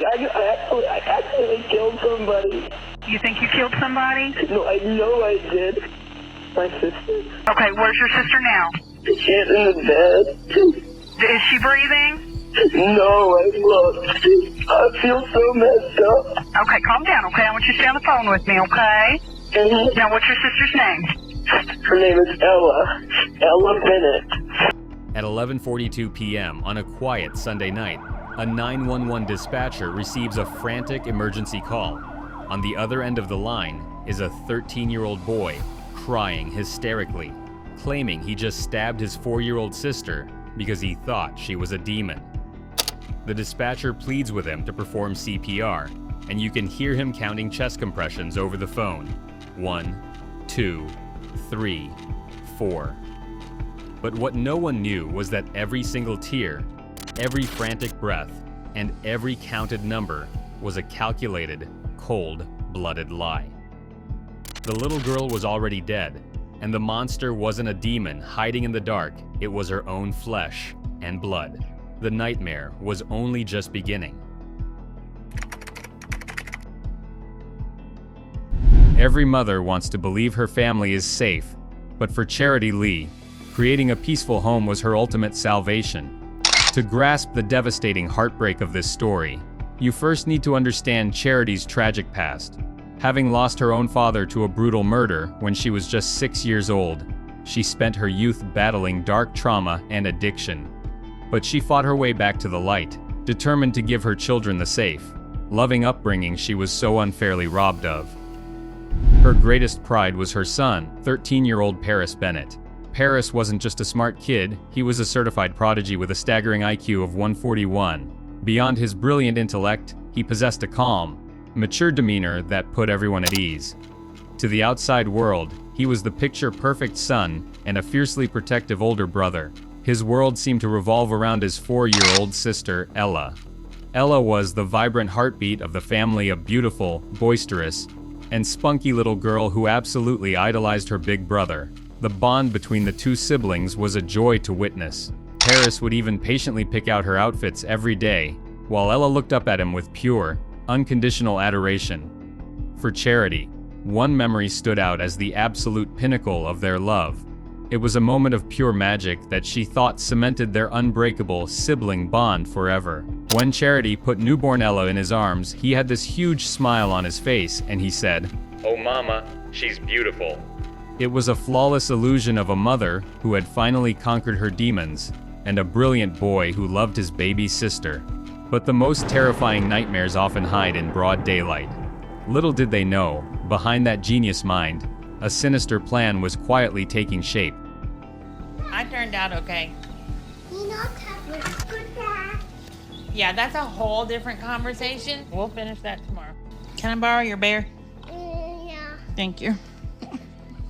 I actually killed somebody. You think you killed somebody? No, I know I did. My sister. Okay, where's your sister now? She's in the bed. Is she breathing? No, I looked. I feel so messed up. Okay, calm down, okay? I want you to stay on the phone with me, okay? Mm-hmm. Now, what's your sister's name? Her name is Ella Bennett. At 11:42 p.m. on a quiet Sunday night, a 911 dispatcher receives a frantic emergency call. On the other end of the line is a 13-year-old boy crying hysterically, claiming he just stabbed his 4-year-old sister because he thought she was a demon. The dispatcher pleads with him to perform CPR, and you can hear him counting chest compressions over the phone. 1, 2, 3, 4. But what no one knew was that every single tear, every frantic breath, and every counted number was a calculated, cold-blooded lie. The little girl was already dead, and the monster wasn't a demon hiding in the dark, it was her own flesh and blood. The nightmare was only just beginning. Every mother wants to believe her family is safe, but for Charity Lee, creating a peaceful home was her ultimate salvation. To grasp the devastating heartbreak of this story, you first need to understand Charity's tragic past. Having lost her own father to a brutal murder when she was just 6 years old, she spent her youth battling dark trauma and addiction. But she fought her way back to the light, determined to give her children the safe, loving upbringing she was so unfairly robbed of. Her greatest pride was her son, 13-year-old Paris Bennett. Paris wasn't just a smart kid, he was a certified prodigy with a staggering IQ of 141. Beyond his brilliant intellect, he possessed a calm, mature demeanor that put everyone at ease. To the outside world, he was the picture-perfect son and a fiercely protective older brother. His world seemed to revolve around his 4-year-old sister, Ella. Ella was the vibrant heartbeat of the family, a beautiful, boisterous, and spunky little girl who absolutely idolized her big brother. The bond between the two siblings was a joy to witness. Paris would even patiently pick out her outfits every day, while Ella looked up at him with pure, unconditional adoration. For Charity, one memory stood out as the absolute pinnacle of their love. It was a moment of pure magic that she thought cemented their unbreakable sibling bond forever. When Charity put newborn Ella in his arms, he had this huge smile on his face, and he said, "Oh mama, she's beautiful." It was a flawless illusion of a mother who had finally conquered her demons, and a brilliant boy who loved his baby sister. But the most terrifying nightmares often hide in broad daylight. Little did they know, behind that genius mind, a sinister plan was quietly taking shape. I turned out okay. You know, good dad. Yeah, that's a whole different conversation. We'll finish that tomorrow. Can I borrow your bear? Yeah. Thank you.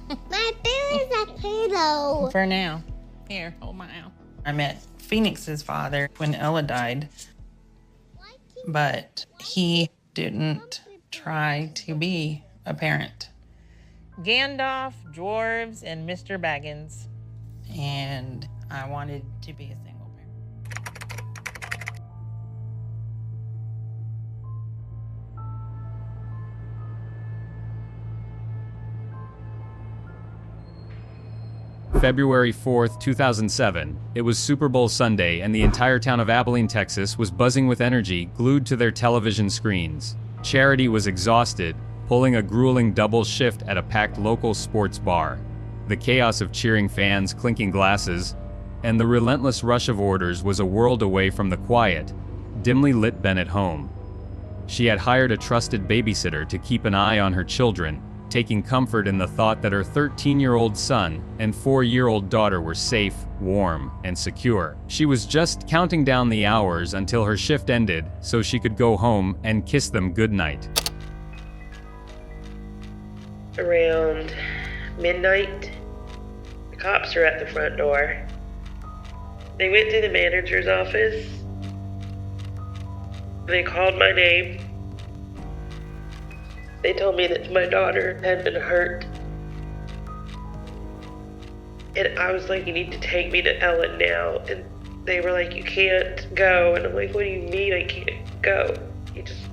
My bear is a pillow. For now. Here, hold my arm. I met Phoenix's father when Ella died, but he didn't try to be a parent. Gandalf, dwarves, and Mr. Baggins. And I wanted to be a single parent. February 4th, 2007. It was Super Bowl Sunday, and the entire town of Abilene, Texas was buzzing with energy, glued to their television screens. Charity was exhausted, pulling a grueling double shift at a packed local sports bar. The chaos of cheering fans, clinking glasses, and the relentless rush of orders was a world away from the quiet, dimly lit Bennett home. She had hired a trusted babysitter to keep an eye on her children, taking comfort in the thought that her 13-year-old son and 4-year-old daughter were safe, warm, and secure. She was just counting down the hours until her shift ended so she could go home and kiss them goodnight. Around midnight, the cops are at the front door. They went to the manager's office. They called my name. They told me that my daughter had been hurt. And I was like, you need to take me to Ellen now. And they were like, you can't go. And I'm like, what do you mean I can't go?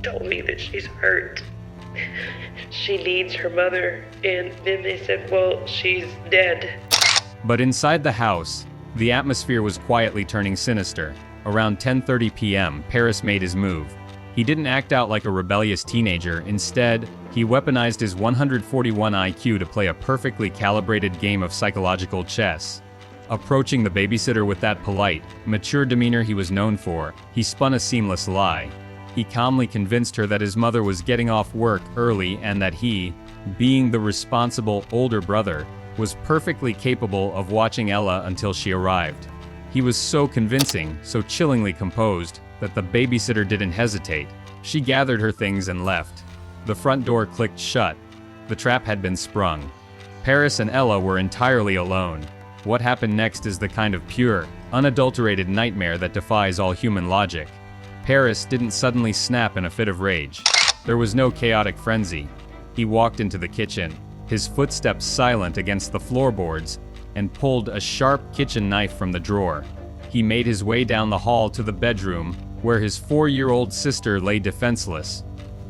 told me that she's hurt. She needs her mother, and then they said, well, she's dead. But inside the house, the atmosphere was quietly turning sinister. Around 10:30 p.m., Paris made his move. He didn't act out like a rebellious teenager. Instead, he weaponized his 141 IQ to play a perfectly calibrated game of psychological chess. Approaching the babysitter with that polite, mature demeanor he was known for, he spun a seamless lie. He calmly convinced her that his mother was getting off work early and that he, being the responsible older brother, was perfectly capable of watching Ella until she arrived. He was so convincing, so chillingly composed, that the babysitter didn't hesitate. She gathered her things and left. The front door clicked shut. The trap had been sprung. Paris and Ella were entirely alone. What happened next is the kind of pure, unadulterated nightmare that defies all human logic. Paris didn't suddenly snap in a fit of rage. There was no chaotic frenzy. He walked into the kitchen, his footsteps silent against the floorboards, and pulled a sharp kitchen knife from the drawer. He made his way down the hall to the bedroom, where his 4-year-old sister lay defenseless.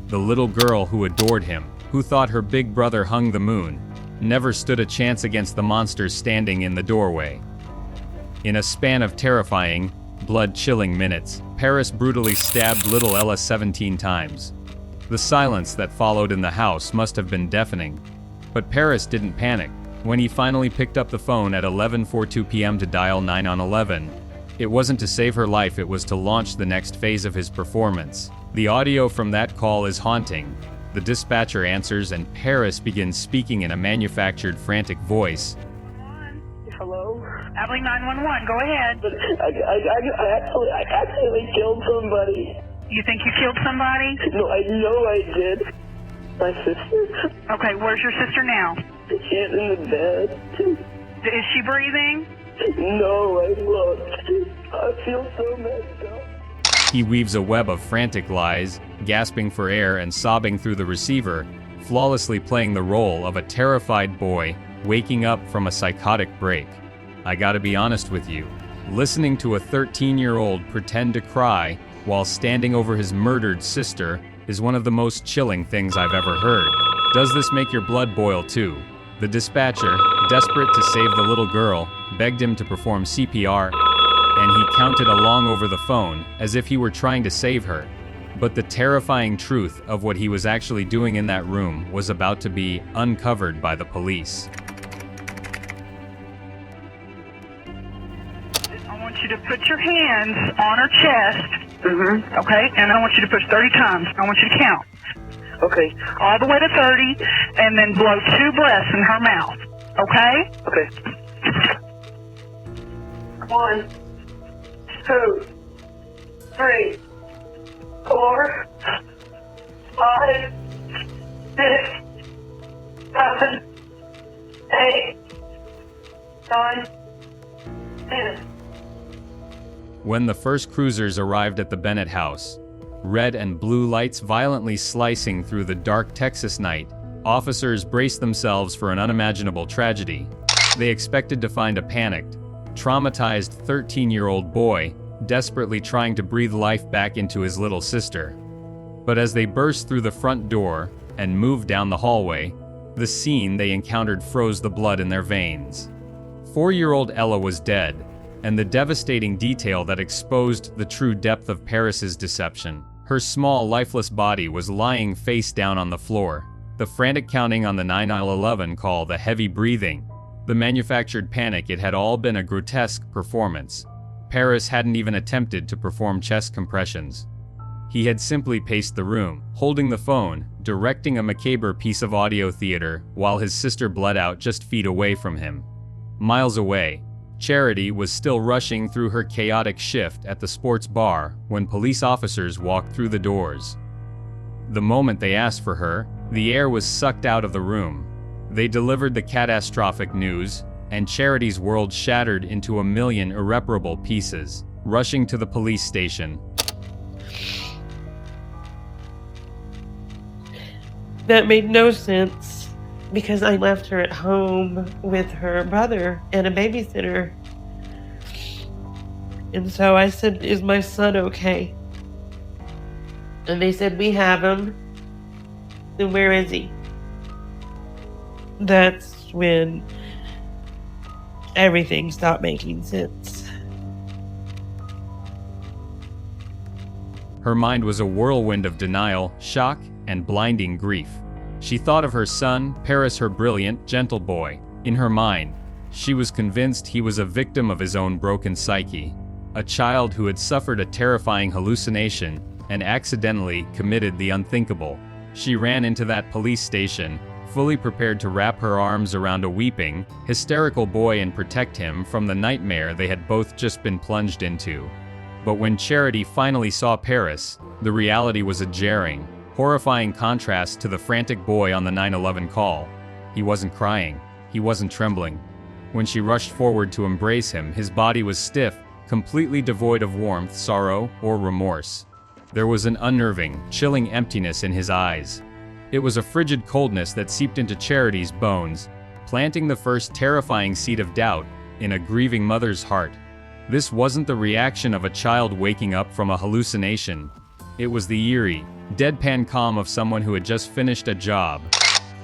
The little girl who adored him, who thought her big brother hung the moon, never stood a chance against the monsters standing in the doorway. In a span of terrifying, blood-chilling minutes, Paris brutally stabbed little Ella 17 times. The silence that followed in the house must have been deafening. But Paris didn't panic. When he finally picked up the phone at 11:42 p.m. to dial 911, it wasn't to save her life, it was to launch the next phase of his performance. The audio from that call is haunting. The dispatcher answers and Paris begins speaking in a manufactured, frantic voice. Hello? Abilene 911, go ahead. But I accidentally killed somebody. You think you killed somebody? No, I know I did. My sister? Okay, where's your sister now? She's in the bed. Is she breathing? No, I looked. I feel so messed up. He weaves a web of frantic lies, gasping for air and sobbing through the receiver, flawlessly playing the role of a terrified boy waking up from a psychotic break. I gotta be honest with you, listening to a 13-year-old pretend to cry while standing over his murdered sister is one of the most chilling things I've ever heard. Does this make your blood boil too? The dispatcher, desperate to save the little girl, begged him to perform CPR, and he counted along over the phone as if he were trying to save her. But the terrifying truth of what he was actually doing in that room was about to be uncovered by the police. I want you to put your hands on her chest. Okay, and I want you to push 30 times. I want you to count. Okay. All the way to 30, and then blow 2 breaths in her mouth. Okay? Okay. 1, 2, 3, 4, 5, 6, 7, 8, 9, 10. When the first cruisers arrived at the Bennett house, red and blue lights violently slicing through the dark Texas night, officers braced themselves for an unimaginable tragedy. They expected to find a panicked, traumatized 13-year-old boy desperately trying to breathe life back into his little sister. But as they burst through the front door and moved down the hallway, the scene they encountered froze the blood in their veins. 4-year-old Ella was dead, and the devastating detail that exposed the true depth of Paris's deception. Her small, lifeless body was lying face down on the floor. The frantic counting on the 911 call, the heavy breathing, the manufactured panic, it had all been a grotesque performance. Paris hadn't even attempted to perform chest compressions. He had simply paced the room, holding the phone, directing a macabre piece of audio theater while his sister bled out just feet away from him. Miles away, Charity was still rushing through her chaotic shift at the sports bar when police officers walked through the doors. The moment they asked for her, the air was sucked out of the room. They delivered the catastrophic news, and Charity's world shattered into a million irreparable pieces. Rushing to the police station, That made no sense because I left her at home with her brother and a babysitter. And so I said, is my son okay? And they said, we have him. Then where is he? That's when everything stopped making sense. Her mind was a whirlwind of denial, shock, and blinding grief. She thought of her son, Paris, her brilliant, gentle boy. In her mind, she was convinced he was a victim of his own broken psyche, a child who had suffered a terrifying hallucination and accidentally committed the unthinkable. She ran into that police station, fully prepared to wrap her arms around a weeping, hysterical boy and protect him from the nightmare they had both just been plunged into. But when Charity finally saw Paris, the reality was a jarring, horrifying contrast to the frantic boy on the 911 call. He wasn't crying. He wasn't trembling. When she rushed forward to embrace him, his body was stiff, completely devoid of warmth, sorrow, or remorse. There was an unnerving, chilling emptiness in his eyes. It was a frigid coldness that seeped into Charity's bones, planting the first terrifying seed of doubt in a grieving mother's heart. This wasn't the reaction of a child waking up from a hallucination. It was the eerie, deadpan calm of someone who had just finished a job.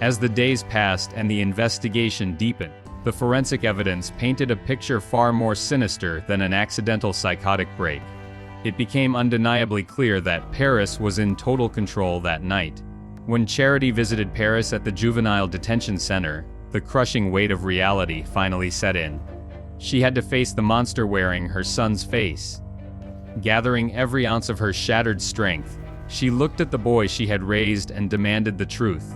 As the days passed and the investigation deepened, the forensic evidence painted a picture far more sinister than an accidental psychotic break. It became undeniably clear that Paris was in total control that night. When Charity visited Paris at the juvenile detention center, the crushing weight of reality finally set in. She had to face the monster wearing her son's face. Gathering every ounce of her shattered strength, she looked at the boy she had raised and demanded the truth.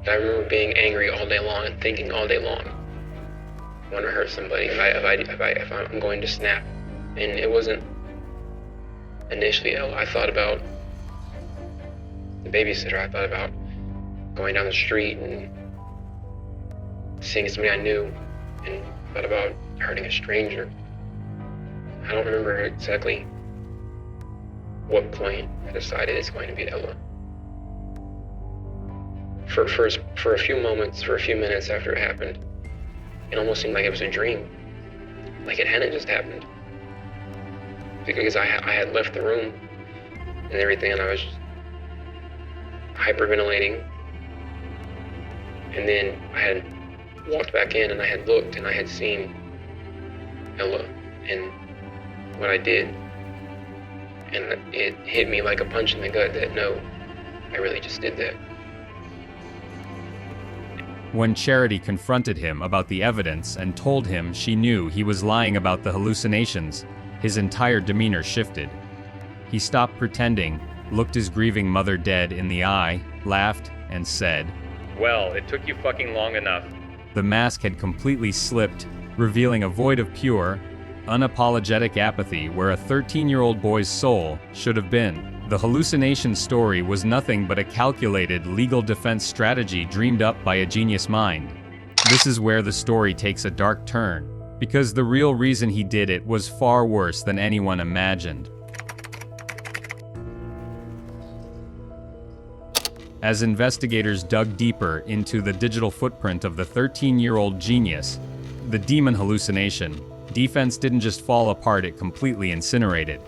I remember being angry all day long and thinking all day long, I want to hurt somebody if I'm going to snap. And it wasn't initially Ella. I thought about the babysitter. I thought about going down the street and seeing somebody I knew, and thought about hurting a stranger. I don't remember exactly what point I decided it's going to be Ella. For a few minutes after it happened, it almost seemed like it was a dream, like it hadn't just happened. Because I had left the room and everything, and I was just hyperventilating. And then I had walked back in and I had looked and I had seen Ella and what I did. And it hit me like a punch in the gut that no, I really just did that. When Charity confronted him about the evidence and told him she knew he was lying about the hallucinations, his entire demeanor shifted. He stopped pretending, looked his grieving mother dead in the eye, laughed, and said, "Well, it took you fucking long enough." The mask had completely slipped, revealing a void of pure, unapologetic apathy where a 13-year-old boy's soul should have been. The hallucination story was nothing but a calculated legal defense strategy dreamed up by a genius mind. This is where the story takes a dark turn, because the real reason he did it was far worse than anyone imagined. As investigators dug deeper into the digital footprint of the 13-year-old genius, the demon hallucination, defense didn't just fall apart, it completely incinerated.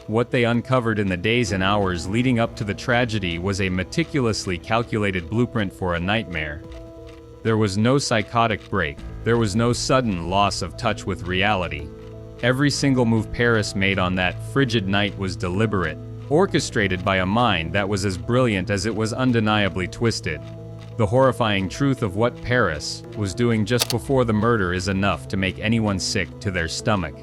What they uncovered in the days and hours leading up to the tragedy was a meticulously calculated blueprint for a nightmare. There was no psychotic break, there was no sudden loss of touch with reality. Every single move Paris made on that frigid night was deliberate, orchestrated by a mind that was as brilliant as it was undeniably twisted. The horrifying truth of what Paris was doing just before the murder is enough to make anyone sick to their stomach.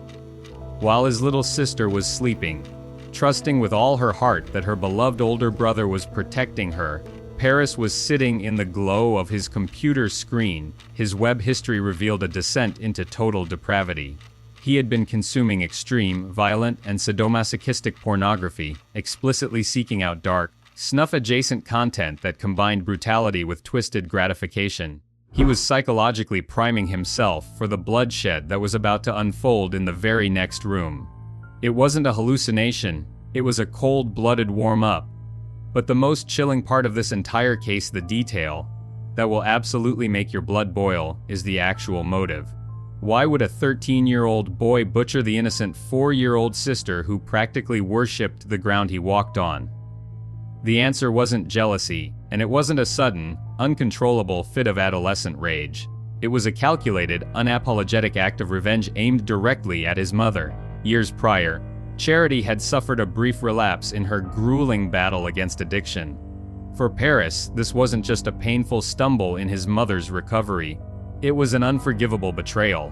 While his little sister was sleeping, trusting with all her heart that her beloved older brother was protecting her, Paris was sitting in the glow of his computer screen. His web history revealed a descent into total depravity. He had been consuming extreme, violent, and sadomasochistic pornography, explicitly seeking out dark, snuff-adjacent content that combined brutality with twisted gratification. He was psychologically priming himself for the bloodshed that was about to unfold in the very next room. It wasn't a hallucination, it was a cold-blooded warm-up. But the most chilling part of this entire case, the detail. that will absolutely make your blood boil is the actual motive. Why would a 13-year-old boy butcher the innocent 4-year-old sister who practically worshipped the ground he walked on? The answer wasn't jealousy, and it wasn't a sudden, uncontrollable fit of adolescent rage. It was a calculated, unapologetic act of revenge aimed directly at his mother. Years prior, Charity had suffered a brief relapse in her grueling battle against addiction. For Paris, this wasn't just a painful stumble in his mother's recovery. It was an unforgivable betrayal.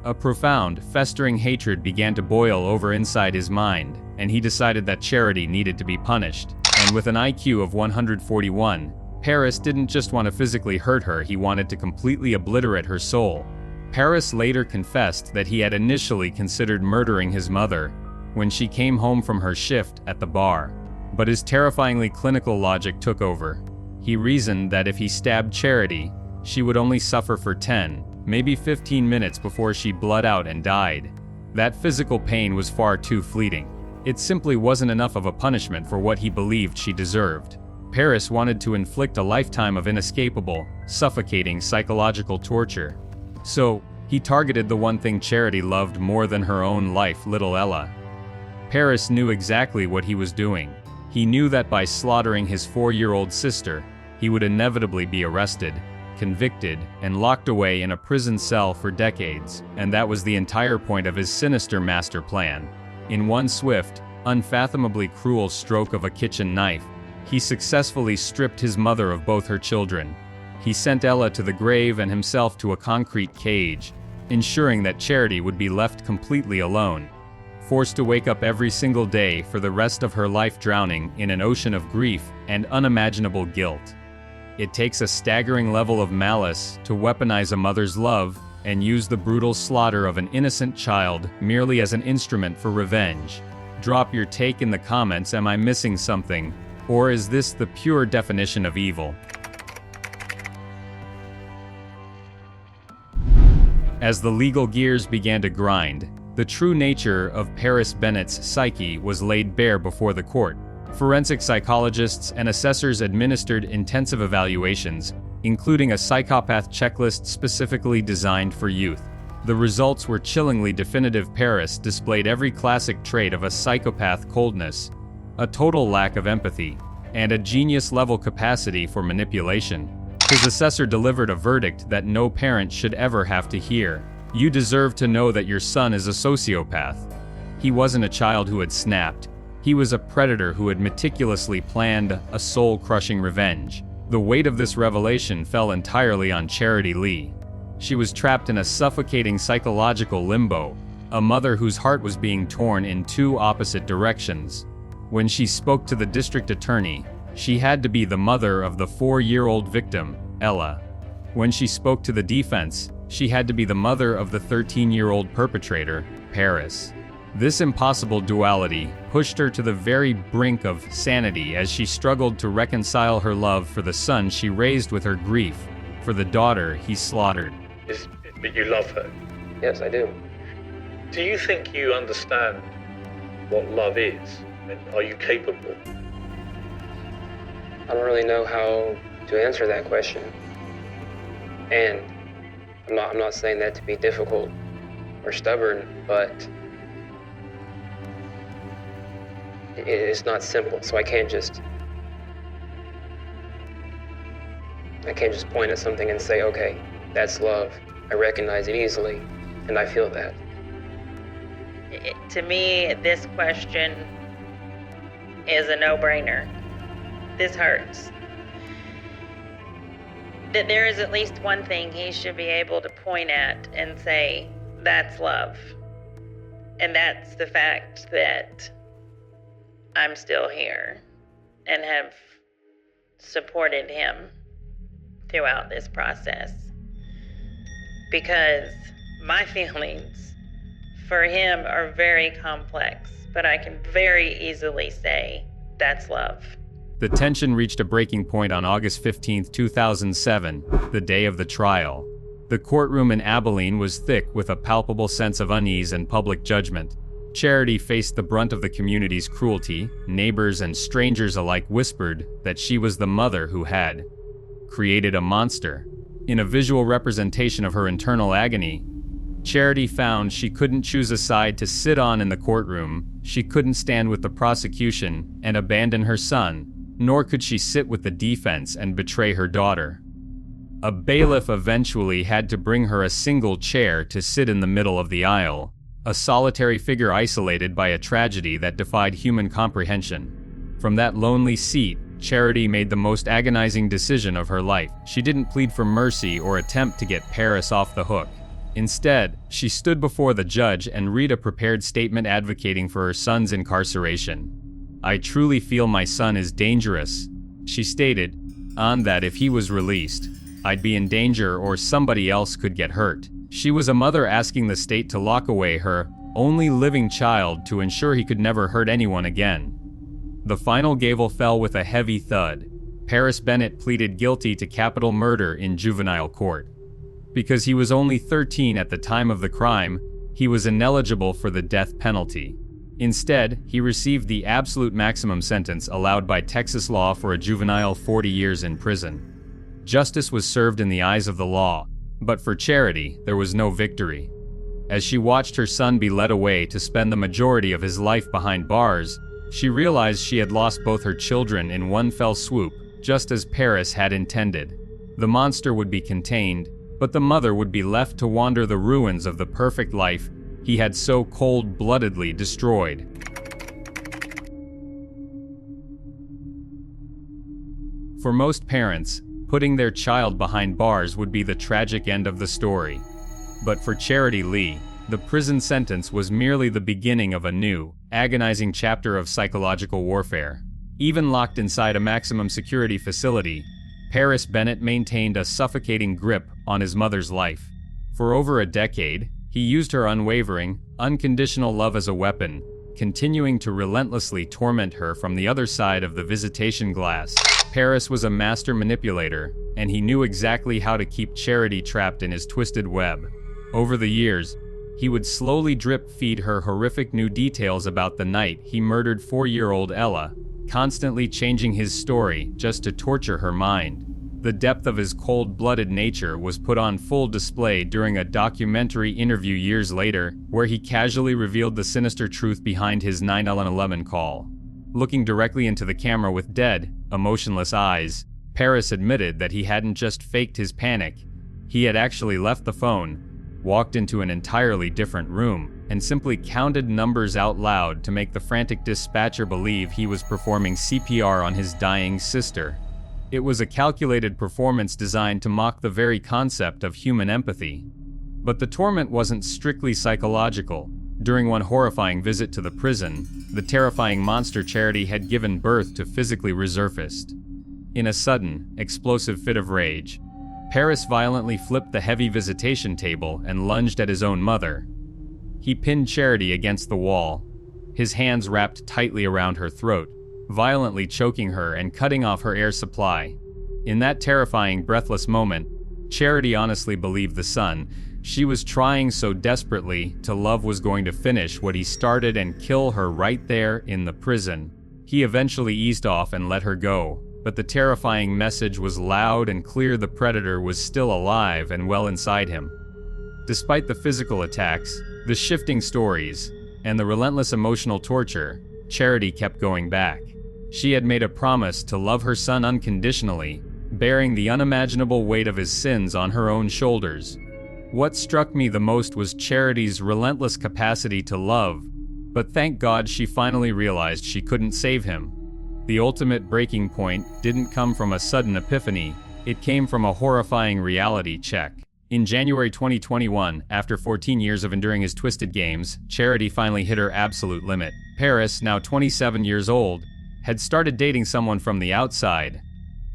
A profound, festering hatred began to boil over inside his mind, and he decided that Charity needed to be punished. And with an IQ of 141, Paris didn't just want to physically hurt her, he wanted to completely obliterate her soul. Paris later confessed that he had initially considered murdering his mother when she came home from her shift at the bar. But his terrifyingly clinical logic took over. He reasoned that if he stabbed Charity, she would only suffer for 10, maybe 15 minutes before she bled out and died. That physical pain was far too fleeting. It simply wasn't enough of a punishment for what he believed she deserved. Paris wanted to inflict a lifetime of inescapable, suffocating psychological torture. So, he targeted the one thing Charity loved more than her own life, little Ella. Paris knew exactly what he was doing. He knew that by slaughtering his 4-year-old sister, he would inevitably be arrested, convicted, and locked away in a prison cell for decades, and that was the entire point of his sinister master plan. In one swift, unfathomably cruel stroke of a kitchen knife, he successfully stripped his mother of both her children. He sent Ella to the grave and himself to a concrete cage, ensuring that Charity would be left completely alone, forced to wake up every single day for the rest of her life drowning in an ocean of grief and unimaginable guilt. It takes a staggering level of malice to weaponize a mother's love and use the brutal slaughter of an innocent child merely as an instrument for revenge. Drop your take in the comments. Am I missing something? Or is this the pure definition of evil? As the legal gears began to grind, the true nature of Paris Bennett's psyche was laid bare before the court. Forensic psychologists and assessors administered intensive evaluations, including a psychopath checklist specifically designed for youth. The results were chillingly definitive. Paris displayed every classic trait of a psychopath: coldness, a total lack of empathy, and a genius-level capacity for manipulation. His assessor delivered a verdict that no parent should ever have to hear. You deserve to know that your son is a sociopath. He wasn't a child who had snapped. He was a predator who had meticulously planned a soul-crushing revenge. The weight of this revelation fell entirely on Charity Lee. She was trapped in a suffocating psychological limbo, a mother whose heart was being torn in two opposite directions. When she spoke to the district attorney, she had to be the mother of the 4-year-old victim, Ella. When she spoke to the defense, she had to be the mother of the 13-year-old perpetrator, Paris. This impossible duality pushed her to the very brink of sanity as she struggled to reconcile her love for the son she raised with her grief for the daughter he slaughtered. But you love her? Yes, I do. Do you think you understand what love is? And are you capable? I don't really know how to answer that question. And I'm not saying that to be difficult or stubborn, but it's not simple, so I can't just point at something and say, okay, that's love. I recognize it easily, and I feel that. To me, this question is a no-brainer. This hurts. That there is at least one thing he should be able to point at and say, that's love. And that's the fact that I'm still here and have supported him throughout this process. Because my feelings for him are very complex, but I can very easily say that's love. The tension reached a breaking point on August 15, 2007, the day of the trial. The courtroom in Abilene was thick with a palpable sense of unease and public judgment. Charity faced the brunt of the community's cruelty. Neighbors and strangers alike whispered that she was the mother who had created a monster. In a visual representation of her internal agony, Charity found she couldn't choose a side to sit on in the courtroom, she couldn't stand with the prosecution and abandon her son, nor could she sit with the defense and betray her daughter. A bailiff eventually had to bring her a single chair to sit in the middle of the aisle, a solitary figure isolated by a tragedy that defied human comprehension. From that lonely seat, Charity made the most agonizing decision of her life. She didn't plead for mercy or attempt to get Paris off the hook. Instead, she stood before the judge and read a prepared statement advocating for her son's incarceration. "I truly feel my son is dangerous," she stated, on that if he was released, I'd be in danger or somebody else could get hurt. She was a mother asking the state to lock away her only living child to ensure he could never hurt anyone again. The final gavel fell with a heavy thud. Paris Bennett pleaded guilty to capital murder in juvenile court. Because he was only 13 at the time of the crime, he was ineligible for the death penalty. Instead, he received the absolute maximum sentence allowed by Texas law for a juvenile: 40 years in prison. Justice was served in the eyes of the law, but for Charity, there was no victory. As she watched her son be led away to spend the majority of his life behind bars, she realized she had lost both her children in one fell swoop, just as Paris had intended. The monster would be contained, but the mother would be left to wander the ruins of the perfect life he had so cold-bloodedly destroyed. For most parents, putting their child behind bars would be the tragic end of the story. But for Charity Lee, the prison sentence was merely the beginning of a new, agonizing chapter of psychological warfare. Even locked inside a maximum security facility, Paris Bennett maintained a suffocating grip on his mother's life. For over a decade, he used her unwavering, unconditional love as a weapon, continuing to relentlessly torment her from the other side of the visitation glass. Paris was a master manipulator, and he knew exactly how to keep Charity trapped in his twisted web. Over the years, he would slowly drip-feed her horrific new details about the night he murdered 4-year-old Ella, constantly changing his story just to torture her mind. The depth of his cold-blooded nature was put on full display during a documentary interview years later, where he casually revealed the sinister truth behind his 911 call. Looking directly into the camera with dead, emotionless eyes, Paris admitted that he hadn't just faked his panic, he had actually left the phone, walked into an entirely different room, and simply counted numbers out loud to make the frantic dispatcher believe he was performing CPR on his dying sister. It was a calculated performance designed to mock the very concept of human empathy. But the torment wasn't strictly psychological. During one horrifying visit to the prison, the terrifying monster Charity had given birth to physically resurfaced. In a sudden, explosive fit of rage, Paris violently flipped the heavy visitation table and lunged at his own mother. He pinned Charity against the wall, his hands wrapped tightly around her throat, violently choking her and cutting off her air supply. In that terrifying, breathless moment, Charity honestly believed the son she was trying so desperately to love was going to finish what he started and kill her right there in the prison. He eventually eased off and let her go, but the terrifying message was loud and clear: the predator was still alive and well inside him. Despite the physical attacks, the shifting stories, and the relentless emotional torture, Charity kept going back. She had made a promise to love her son unconditionally, bearing the unimaginable weight of his sins on her own shoulders. What struck me the most was Charity's relentless capacity to love, but thank God she finally realized she couldn't save him. The ultimate breaking point didn't come from a sudden epiphany, it came from a horrifying reality check. In January 2021, after 14 years of enduring his twisted games, Charity finally hit her absolute limit. Paris, now 27 years old, had started dating someone from the outside.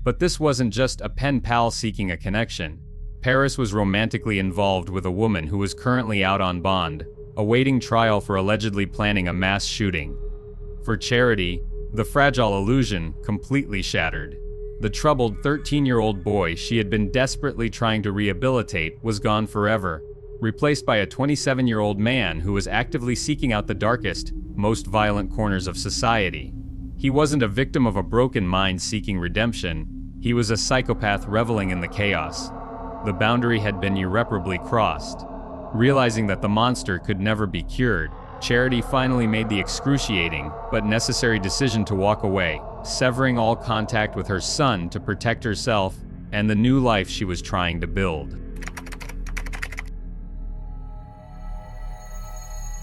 But this wasn't just a pen pal seeking a connection. Paris was romantically involved with a woman who was currently out on bond, awaiting trial for allegedly planning a mass shooting. For Charity, the fragile illusion completely shattered. The troubled 13-year-old boy she had been desperately trying to rehabilitate was gone forever, replaced by a 27-year-old man who was actively seeking out the darkest, most violent corners of society. He wasn't a victim of a broken mind seeking redemption. He was a psychopath reveling in the chaos. The boundary had been irreparably crossed. Realizing that the monster could never be cured, Charity finally made the excruciating but necessary decision to walk away, severing all contact with her son to protect herself and the new life she was trying to build.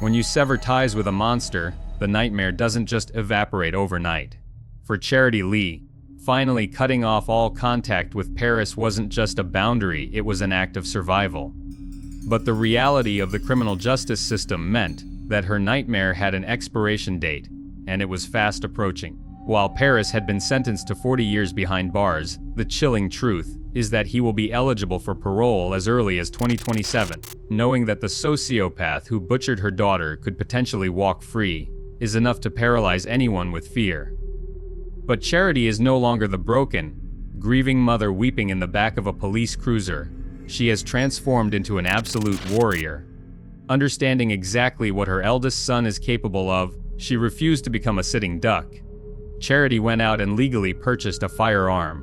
When you sever ties with a monster, the nightmare doesn't just evaporate overnight. For Charity Lee, finally cutting off all contact with Paris wasn't just a boundary, it was an act of survival. But the reality of the criminal justice system meant that her nightmare had an expiration date, and it was fast approaching. While Paris had been sentenced to 40 years behind bars, the chilling truth is that he will be eligible for parole as early as 2027. Knowing that the sociopath who butchered her daughter could potentially walk free is enough to paralyze anyone with fear. But Charity is no longer the broken, grieving mother weeping in the back of a police cruiser. She has transformed into an absolute warrior. Understanding exactly what her eldest son is capable of, she refused to become a sitting duck. Charity went out and legally purchased a firearm.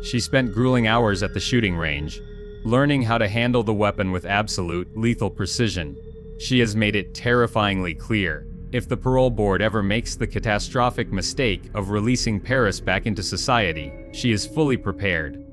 She spent grueling hours at the shooting range, learning how to handle the weapon with absolute, lethal precision. She has made it terrifyingly clear, if the parole board ever makes the catastrophic mistake of releasing Paris back into society, she is fully prepared.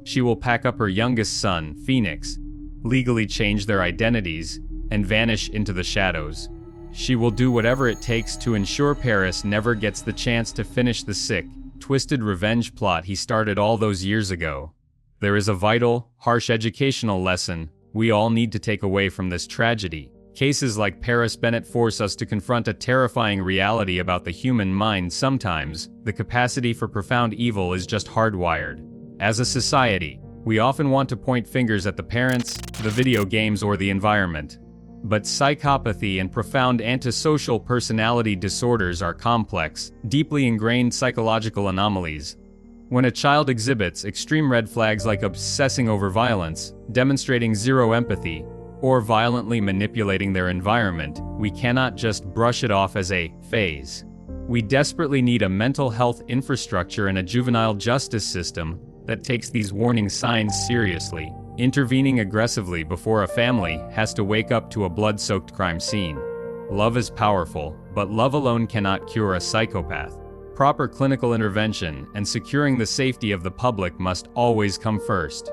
She will pack up her youngest son, Phoenix, legally change their identities, and vanish into the shadows. She will do whatever it takes to ensure Paris never gets the chance to finish the sick, twisted revenge plot he started all those years ago. There is a vital, harsh educational lesson we all need to take away from this tragedy. Cases like Paris Bennett force us to confront a terrifying reality about the human mind. Sometimes, the capacity for profound evil is just hardwired. As a society, we often want to point fingers at the parents, the video games, or the environment. But psychopathy and profound antisocial personality disorders are complex, deeply ingrained psychological anomalies. When a child exhibits extreme red flags like obsessing over violence, demonstrating zero empathy, or violently manipulating their environment, we cannot just brush it off as a phase. We desperately need a mental health infrastructure and a juvenile justice system that takes these warning signs seriously, intervening aggressively before a family has to wake up to a blood-soaked crime scene. Love is powerful, but love alone cannot cure a psychopath. Proper clinical intervention and securing the safety of the public must always come first.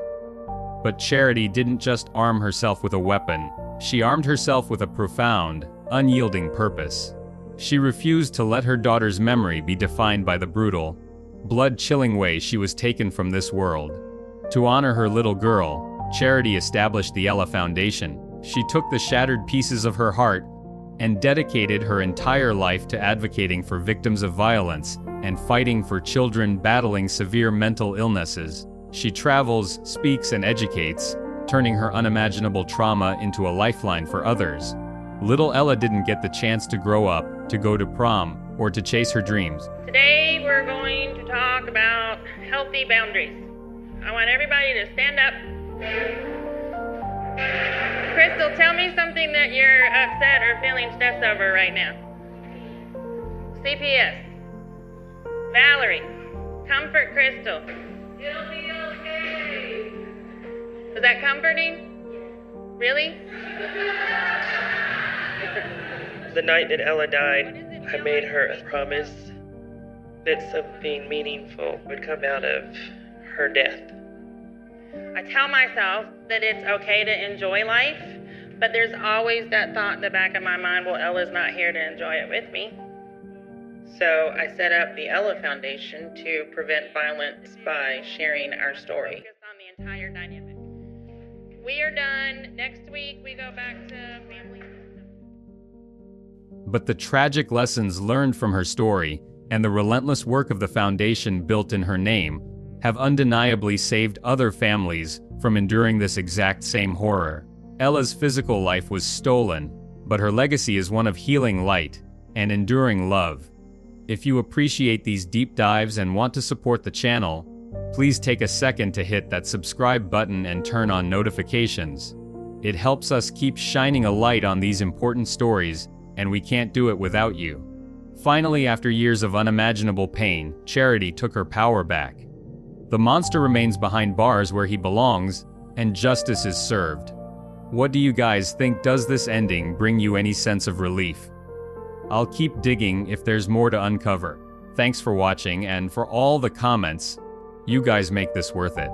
But Charity didn't just arm herself with a weapon, she armed herself with a profound, unyielding purpose. She refused to let her daughter's memory be defined by the brutal, blood-chilling way she was taken from this world. To honor her little girl, Charity established the Ella Foundation. She took the shattered pieces of her heart and dedicated her entire life to advocating for victims of violence and fighting for children battling severe mental illnesses. She travels, speaks, and educates, turning her unimaginable trauma into a lifeline for others. Little Ella didn't get the chance to grow up, to go to prom, or to chase her dreams. Today we're going to talk about healthy boundaries. I want everybody to stand up. Crystal, tell me something that you're upset or feeling stressed over right now. CPS. Valerie, comfort Crystal. It'll be okay. Was that comforting? Really? The night that Ella died, I made her a promise that something meaningful would come out of her death. I tell myself that it's okay to enjoy life, but there's always that thought in the back of my mind, well, Ella's not here to enjoy it with me. So I set up the Ella Foundation to prevent violence by sharing our story. Focus on the entire dynamic. We are done. Next week we go back to family. But the tragic lessons learned from her story and the relentless work of the foundation built in her name have undeniably saved other families from enduring this exact same horror. Ella's physical life was stolen, but her legacy is one of healing light and enduring love. If you appreciate these deep dives and want to support the channel, please take a second to hit that subscribe button and turn on notifications. It helps us keep shining a light on these important stories, and we can't do it without you. Finally, after years of unimaginable pain, Charity took her power back. The monster remains behind bars where he belongs, and justice is served. What do you guys think? Does this ending bring you any sense of relief? I'll keep digging if there's more to uncover. Thanks for watching and for all the comments. You guys make this worth it.